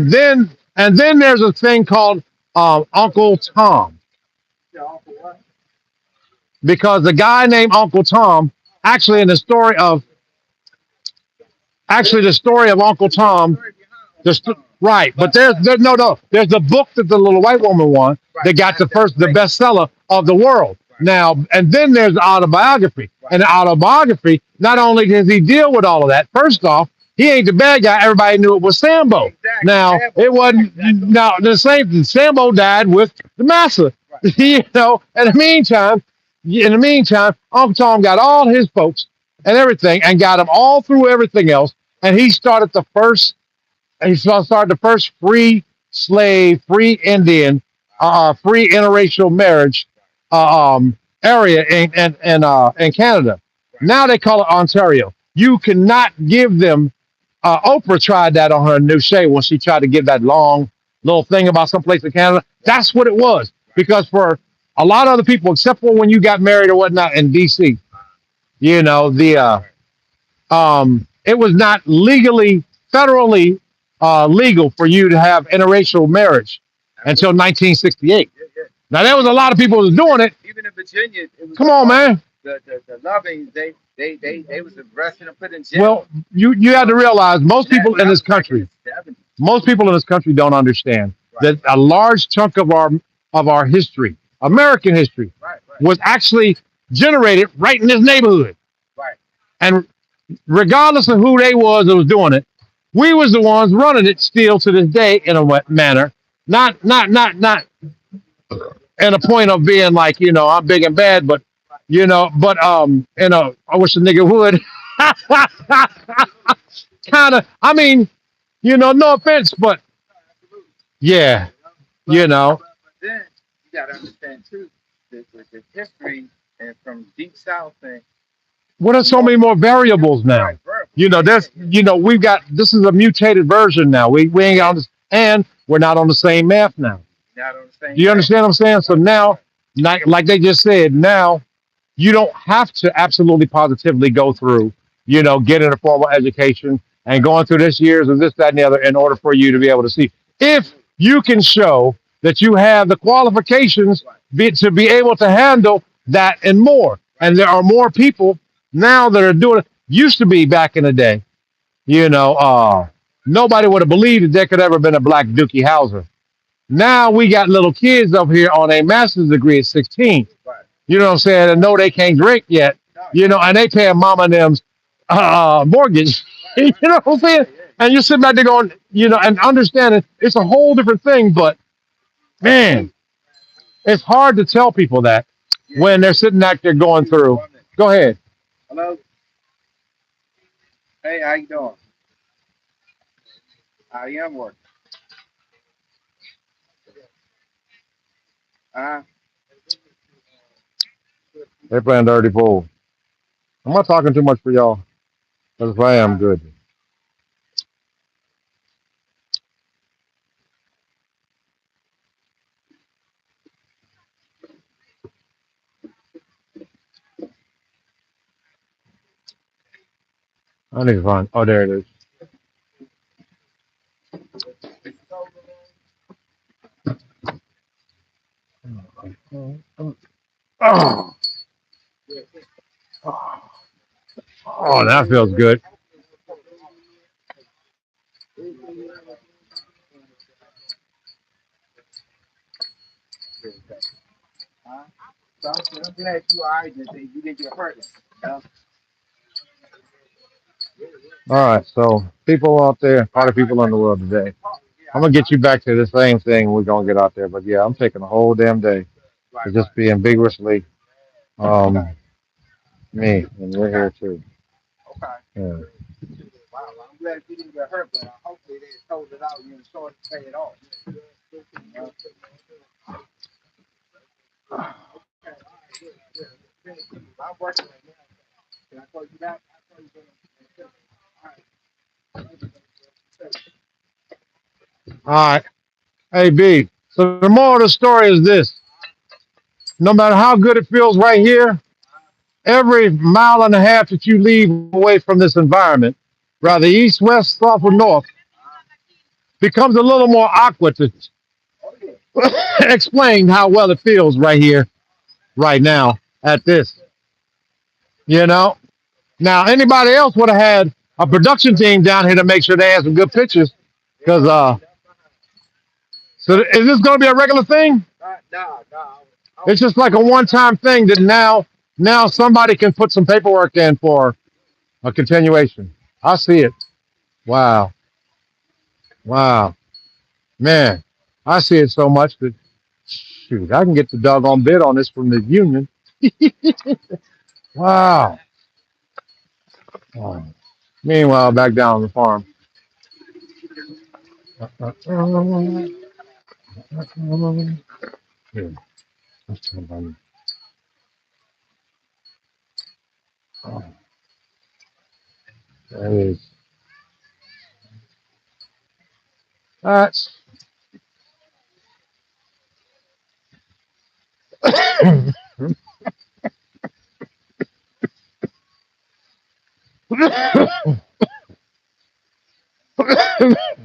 then there's a thing called Uncle Tom. Because the guy named Uncle Tom, actually the story of Uncle Tom, right? But there's a book that the little white woman won that got the bestseller of the world. Now, and then there's the autobiography, and the autobiography not only does he deal with all of that. First off, he ain't the bad guy. Everybody knew it was Sambo. Exactly. Now it wasn't. Now the same. Sambo died with the massa. Right. In the meantime, Uncle Tom got all his folks and everything, and got them all through everything else. And he started the first. Free slave, free Indian, free interracial marriage area in Canada. Now they call it Ontario. You cannot give them. Oprah tried that on her new show when she tried to give that long little thing about someplace in Canada. That's what it was. Because for a lot of other people, except for when you got married or whatnot in DC, it was not federally legal for you to have interracial marriage until 1968. Now there was a lot of people who was doing it. Even in Virginia, it was come on, man. The loving they was arrested and put in jail. Well, you have to realize most people in this country don't understand that a large chunk of our history, American history, was actually generated right in this neighborhood. Right. And regardless of who they was that was doing it, we was the ones running it still to this day in a manner. Not in a point of being like, I'm big and bad, but I wish a nigga would. Kind of, I mean, no offense, but yeah, you But know, then you got to understand too the history and from deep south and what are so north. many more variables now? Right, bro. There's, we've got, this is a mutated version now. We ain't on this, and we're not on the same math now. Not on the Do same you path. understand what I'm saying? So now, like they just said, now you don't have to absolutely positively go through, getting a formal education and going through this years and this, that, and the other in order for you to be able to see. If you can show that you have the qualifications to be able to handle that and more, and there are more people now that are doing it. Used to be back in the day, nobody would have believed that there could ever been a black Dookie Howser. Now we got little kids up here on a master's degree at 16. Right. You know what I'm saying? And no, they can't drink yet. And they paying mama and them's mortgage. You know what I'm saying? And you're sitting back there going, and understanding it's a whole different thing. But man, it's hard to tell people that when they're sitting back there going through. Go ahead. Hello. Hey, how you doing? I am working. Uh, They're playing dirty pool. I'm not talking too much for y'all. Because if I am, good. I need to find. Oh, there it is. Oh, oh, that feels good. uh, I'm glad you all right. That you didn't get hurt. You All right, so people out there, party people in the world today. I'm gonna get you back to the same thing we're gonna get out there, but yeah, I'm taking a whole damn day to Right, just be vigorously me, and we're here too. okay. Yeah. Wow, well, I'm glad you didn't get hurt, but hopefully they told it out and you're sure to pay it off. Uh, I'm working right now. Can I call you back? I'll call you back. All right, hey B. So the moral of the story is this: no matter how good it feels right here, every mile and a half that you leave away from this environment, rather east, west, south, or north, becomes a little more awkward to explain how well it feels right here, right now, at this. You know. Now, anybody else would have had a production team down here to make sure they had some good pictures. Because, so is this going to be a regular thing? No. It's just like a one-time thing that now somebody can put some paperwork in for a continuation. I see it. Wow. Wow. Man, I see it so much that, shoot, I can get the doggone bid on this from the union. Wow. Wow. Meanwhile, back down on the farm. Here, let's turn on. Oh, there it is. That's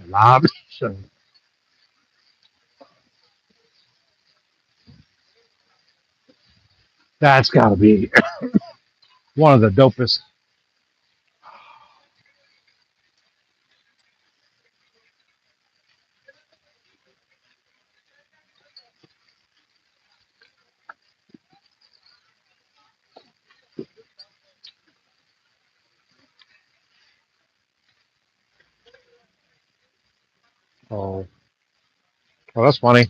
Lobster. That's got to be one of the dopest. Oh, well, that's funny.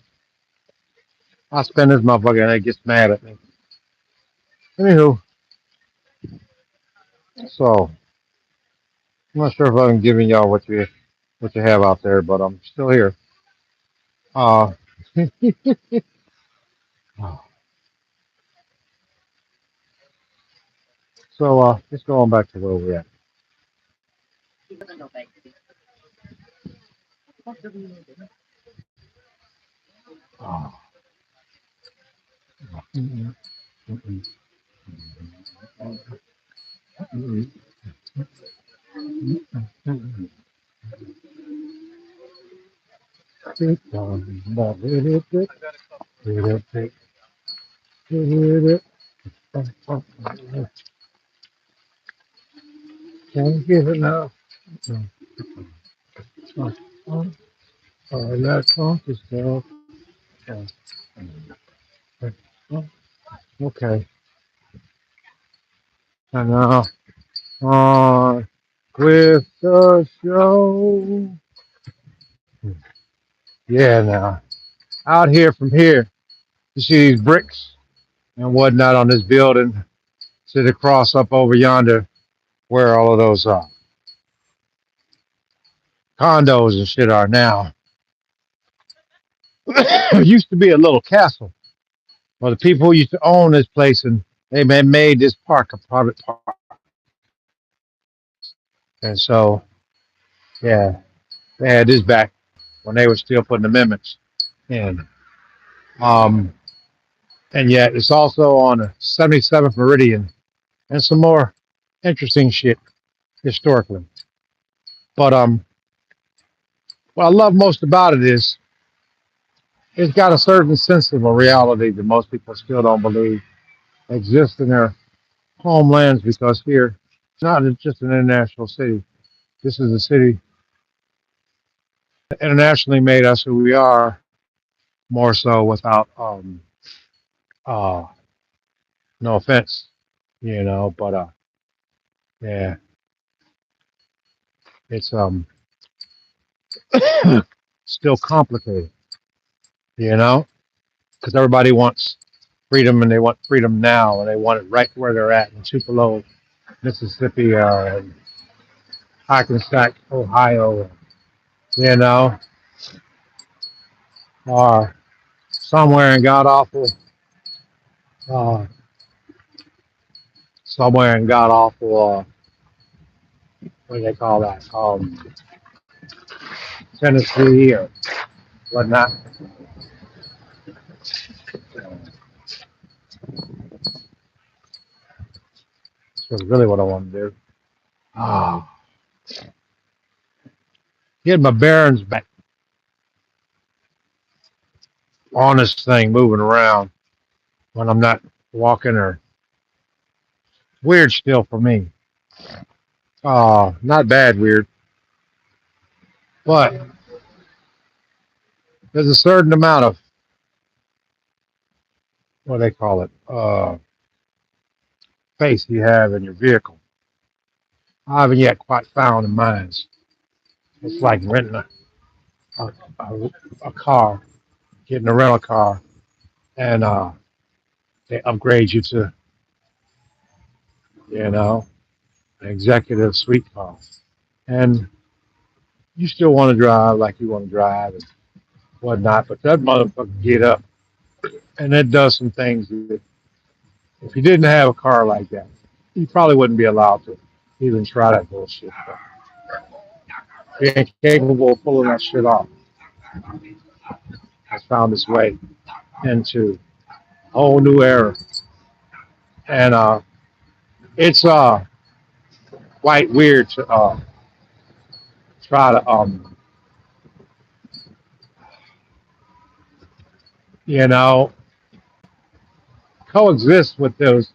I spend this motherfucker and it gets mad at me. Anywho, so I'm not sure if I'm giving y'all what you have out there, but I'm still here. Uh, so let's go on back to where we're at. Uh, mm, mm, mm, mm, mm, mm. Can't get enough. That funky stuff. Okay. And on with the show. Yeah, now out here from here, you see these bricks and whatnot on this building. See the cross up over yonder where all of those condos and shit are now. It used to be a little castle. Well, the people who used to own this place and they made this park a private park. And so, yeah, they had this back when they were still putting amendments in. Um, and yet it's also on the 77th meridian and some more interesting shit historically. But what I love most about it is it's got a certain sense of a reality that most people still don't believe exists in their homelands because here it's not just an international city. This is a city that internationally made us who we are, more so without uh no offense, but yeah, it's still complicated, you know, because everybody wants freedom and they want freedom now and they want it right where they're at in Tupelo, Mississippi, and Hackensack, Ohio, you know, or somewhere in god awful, uh, what do they call that? Tennessee or whatnot. That's really what I want to do. Oh, get my bearings back on this thing, moving around when I'm not walking or weird still for me. Not bad weird, but there's a certain amount of what do they call it, space you have in your vehicle. I haven't yet quite found in mine. It's like renting a, a, a car, getting a rental car, and they upgrade you to, you know, an executive suite car. And you still want to drive like you want to drive and whatnot, but that motherfucker get up and it does some things that if you didn't have a car like that, you probably wouldn't be allowed to even try that bullshit. But if you ain't capable of pulling that shit off, has found its way into a whole new era. And it's quite weird to try to you know, coexist with those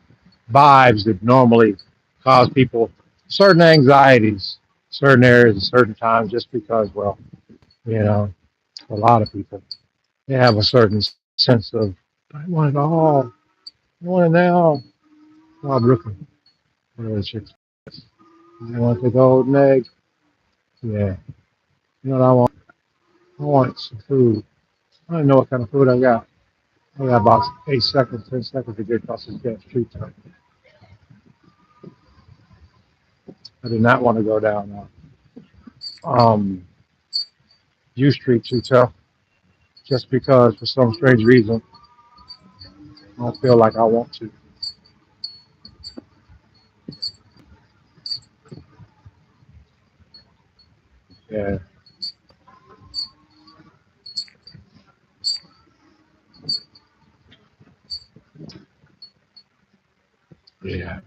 vibes that normally cause people certain anxieties, certain areas, at certain times, just because, well, you know, a lot of people they have a certain sense of I want it all, I want it now. Oh, Brooklyn, whatever the chicks. You want the golden egg? Yeah. You know what I want? I want some food. I don't know what kind of food I got. I got about 8 seconds, 10 seconds to get across this damn street. I did not want to go down U Street too tough, just because for some strange reason I don't feel like I want to. Yeah, yeah,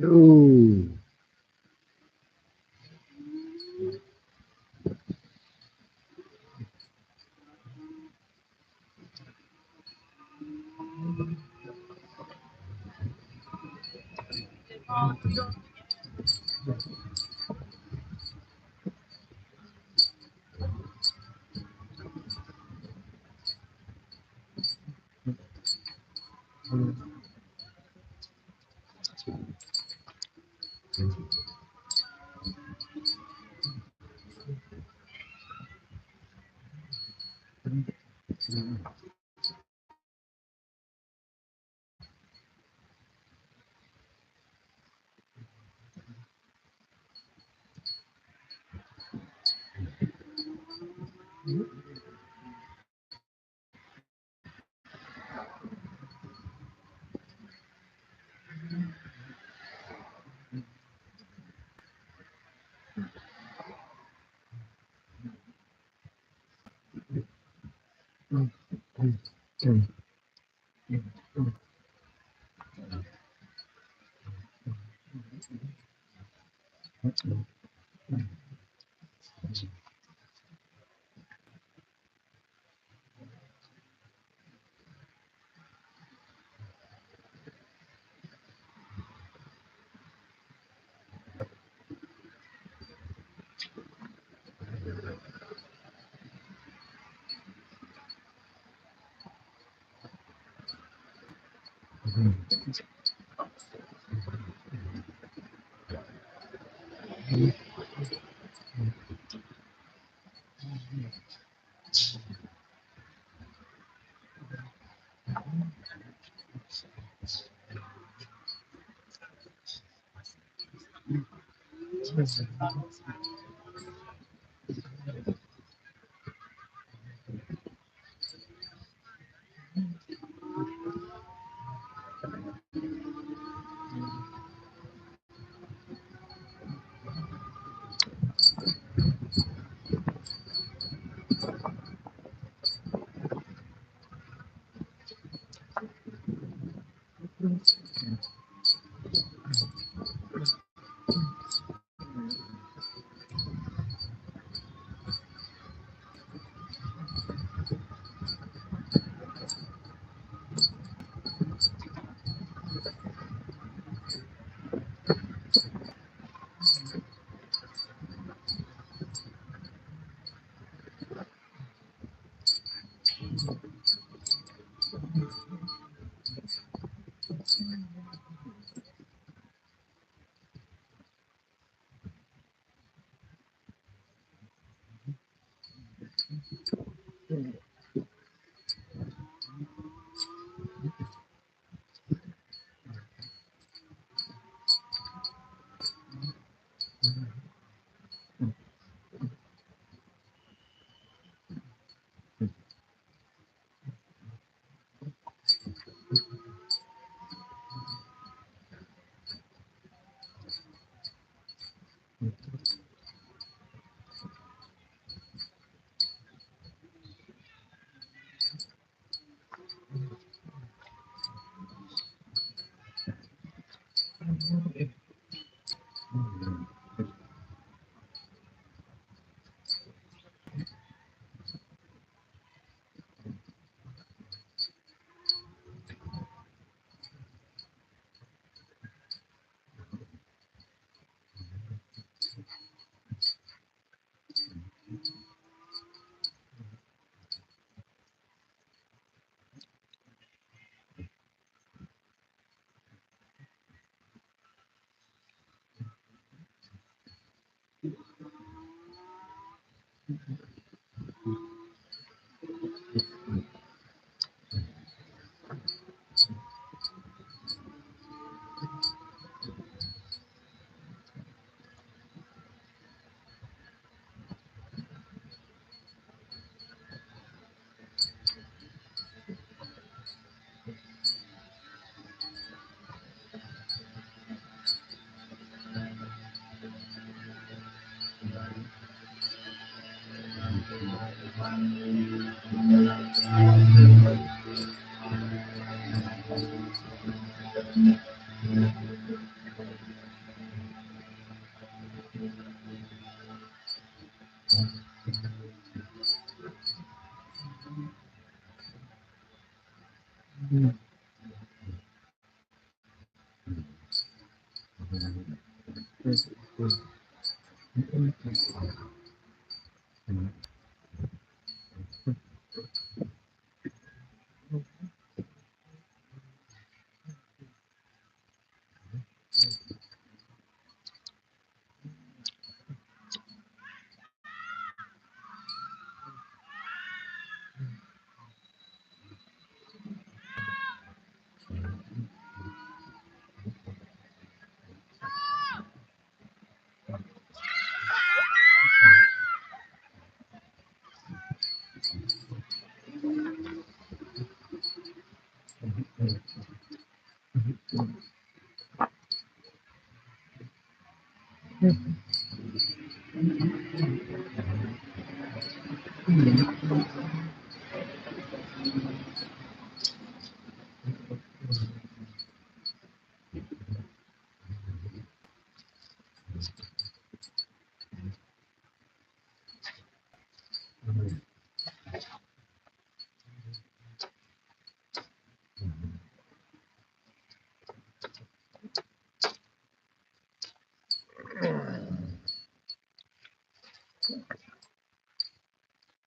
Ooh.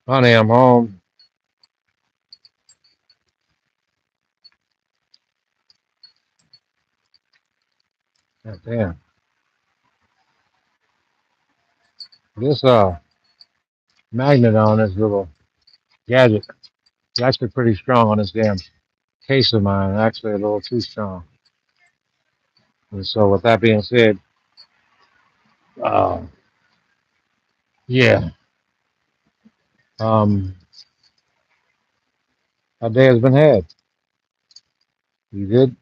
Honey, I'm home. God damn. This magnet on this little gadget is actually pretty strong on this damn case of mine. Actually, a little too strong. And so, with that being said, uh, yeah. How day has been had. You good?